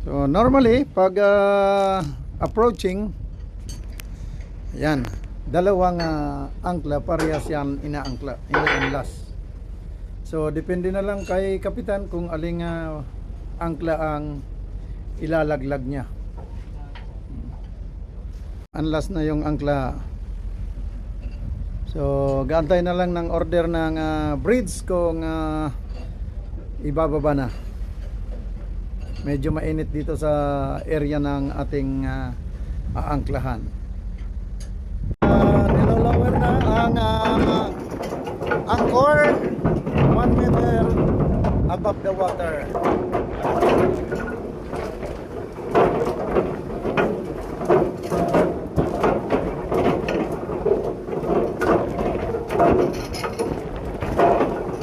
So normally pag approaching, yan, dalawang angkla parehas yan inaanglas. So depende na lang kay kapitan kung aling angkla ang ilalaglag niya. Unless na yung angkla. So gaantay na lang ng order ng bridge kung ibababa na. Medyo mainit dito sa area ng ating aangklahan. Nilolower na ang anchor 1 meter above the water.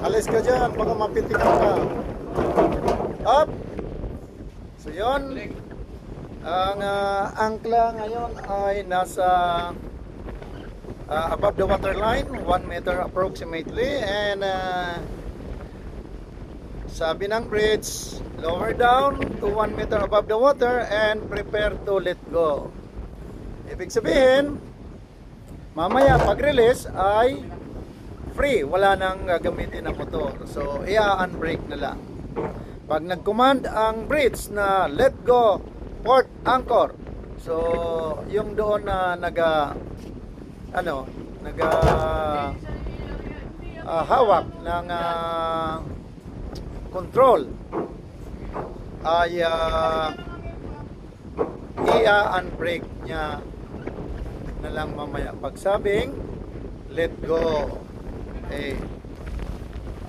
Alis ka dyan, baka mapitikan ka. Up! So yun, ang angkla ngayon ay nasa above the water line, 1 meter approximately, and sabi ng bridge, lower down to 1 meter above the water and prepare to let go. Ibig sabihin, mamaya pag-release ay free, wala nang gagamitin na motor. So, i-unbrake na lang. Pag nag-command ang bridge na let go port anchor, so yung doon na hawak ng control ay i-unbrake niya na lang mamaya pag sabing let go. Okay.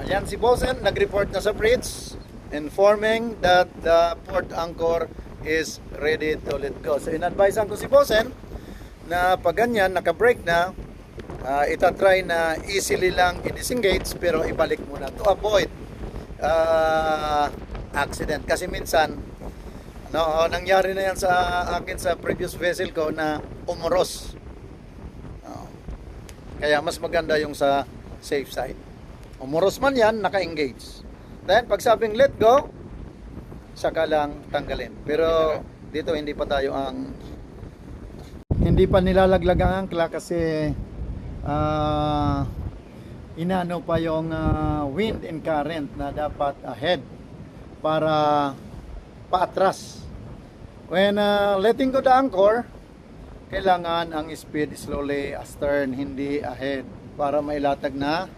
Ayan si Bosen, nag-report na sa bridge informing that the port anchor is ready to let go. So in-advisean ko si Bosen na pag ganyan, naka-break na, itatry na easily lang i-disengage pero ibalik muna to avoid accident. Kasi minsan, nangyari na yan sa akin sa previous vessel ko na umuros. Kaya mas maganda yung sa safe side. Umuros man yan, naka-engage. Then, pag sabing let go, saka lang tanggalin. Pero, dito hindi pa tayo hindi pa nilalaglag ang angkla kasi inano pa yung wind and current na dapat ahead para paatras. When letting go the anchor, kailangan ang speed slowly astern, hindi ahead para mailatag na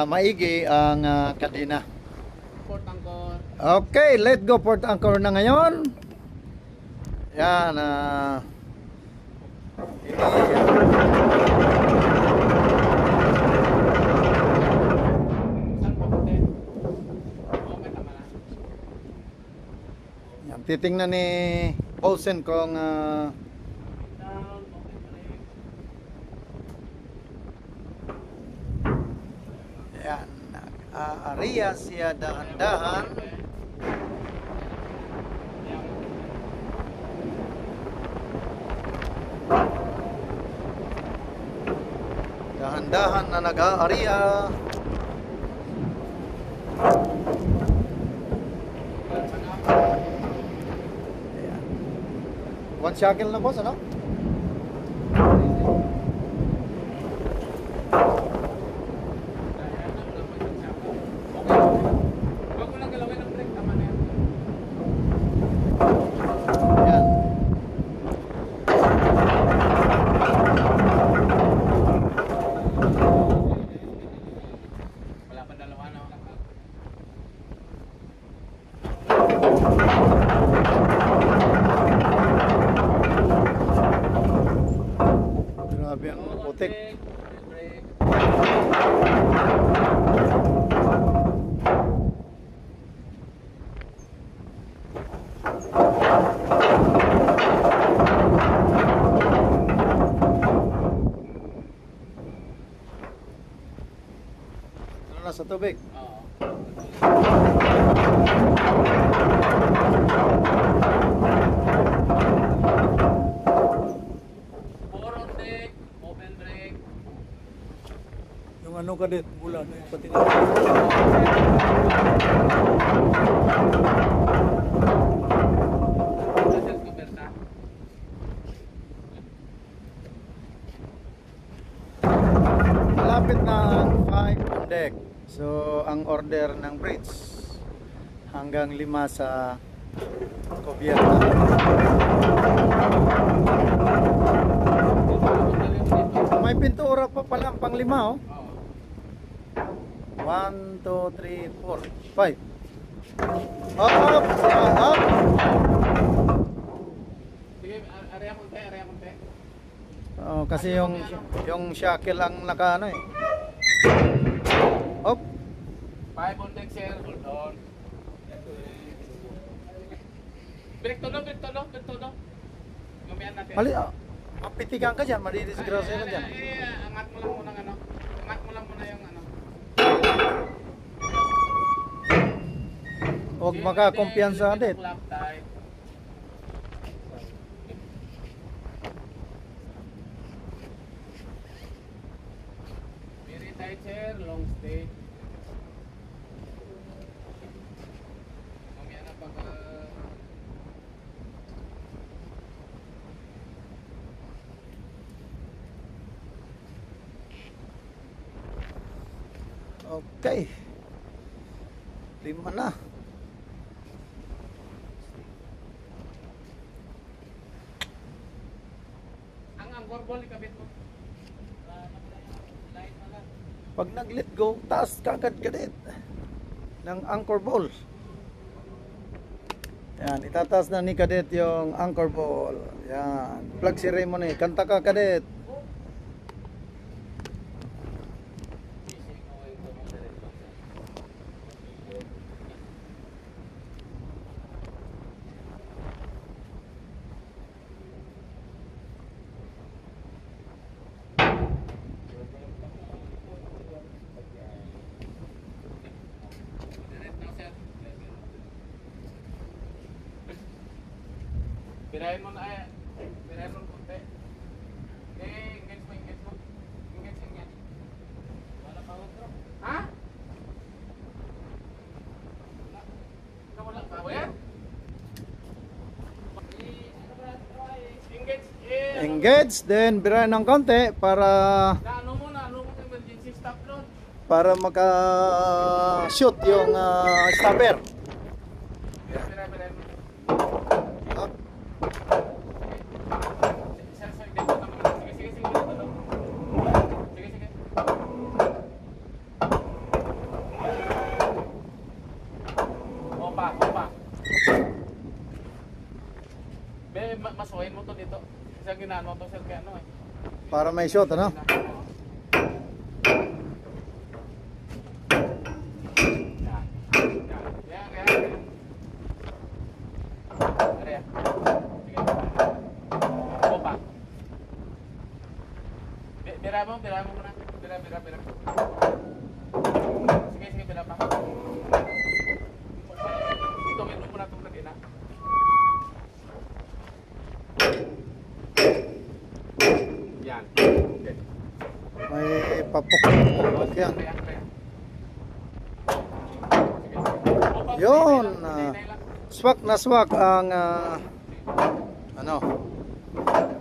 maigi ang kadena. Port anchor. Okay, let go port anchor na ngayon. Yan. Yan, titingnan ni Olsen kung yan, area siya dahan-dahan. Dahan-dahan na nag-area. Ayan. One shackle na boss, ano? Grabe ang putik. Ano na sa tubig? Yung ano ka din, ulan, pati na. order ng bridge. Hanggang 5 sa Cubierta. May pintura pa pala pang 5 oh. 1, 2, 3, 4, 5. Up! Up! Sige, area konti, area konti. Oh, kasi yung shackle ang naka ano eh. Up! 5 on deck, sir. Hold on. Break todo, break todo, break todo. Mamihan natin. Ali, mapitigan ka dyan, madidisgrasya ka dyan. Angat mo lang muna ano. Angat mo lang muna yung ano. Huwag makakumpiyansa dit. Clap tight. Very tight, sir. Long stay. Mamaya na pag... Okay. 5 na. Ang anchor ball, ikabit mo. Light mo lang. Pag nag-let go, taas kagad kadit ng anchor ball. Yan, itataas na ni Kadet yung anchor ball. Yan, plug ceremony. Kanta ka Kadet. Birahin mo na eh. Birahin mo konti. Engage mo, engage mo. Engage, engage. Wala pa drop. Ha? Wala pa ba yan? Engage. Engage, then birahin ng konti para Ano mo emergency stop load. maka-shoot yung stopper. Birahin mo. Up. Masuhin mo to dito. Isa ginano to sir kaya ano eh. Para may shot, ano? Bira mo muna. Bira. Sige, bira pa. Itungin mo muna itong kadina. Yan. Okay. May papuk yan. Yun. Swak na swak ang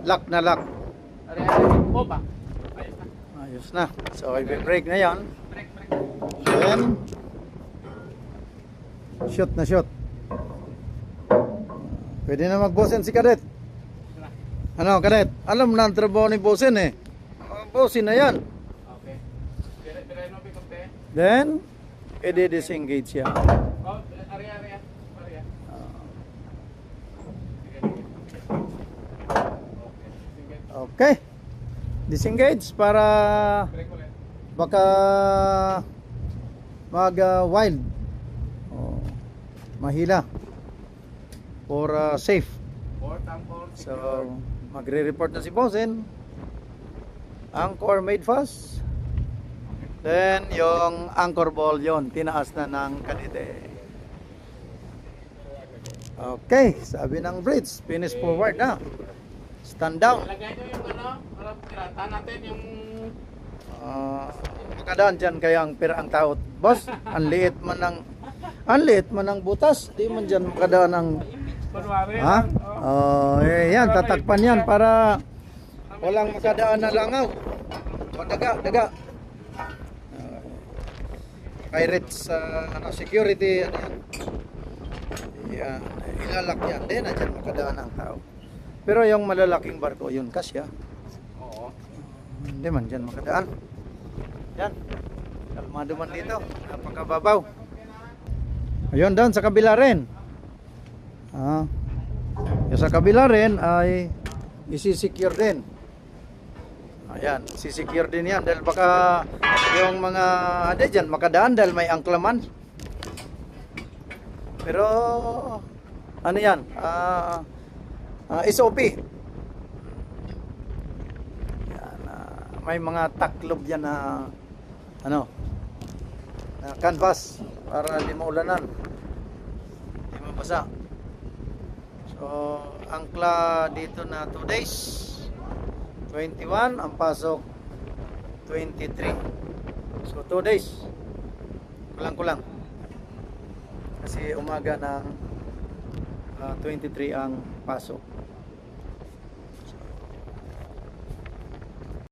lock na lock. Opa. Ayos na. So, i-break na yan. Break. Then, shoot na shoot. Pwede na mag-bosin si Kadet. Ano, Kadet? Alam na ang trabaho ni bosin eh. Bosin na yan. Okay. Bira mo pikonte. Then, i-disengage yan. Oh, area. Okay. Disengage para Break ulit. baka mag-wild. Mahila. For safe. Port anchor. So, magre-report na si Bosin. Anchor made fast. Then, yung anchor ball yon tinaas na ng Kadete. Okay, sabi ng bridge, finish forward na. Stand down. Lagay nyo yung alam, tirata natin yung... Makadaan dyan kayang pira ang taot. Boss, ang liit man ng butas. Di man dyan makadaan ng... Kunwari. Ha? Yan, tatakpan yan para walang makadaan na langaw. O, daga. pirates security ano yan. Ilalak yan din na dyan makadaan ang tao. Pero yung malalaking barko yun kasya. Oo. Hindi man dyan makadaan. Yan. Kalmado man dito. Napakababaw. Ayun doon sa kabila rin. Yung sa kabila rin ay isi-secure din. Ayan, sisecure din yan dahil baka yung mga dyan makadaan dahil may angklaman. Pero ano yan? SOP. Yan, may mga taklob yan na na canvas para hindi maulanan. Hindi mabasa. So, angkla dito na 2 days. 21 ang pasok 23. So 2 days. Kulang-kulang. Kasi umaga ng 23 ang pasok.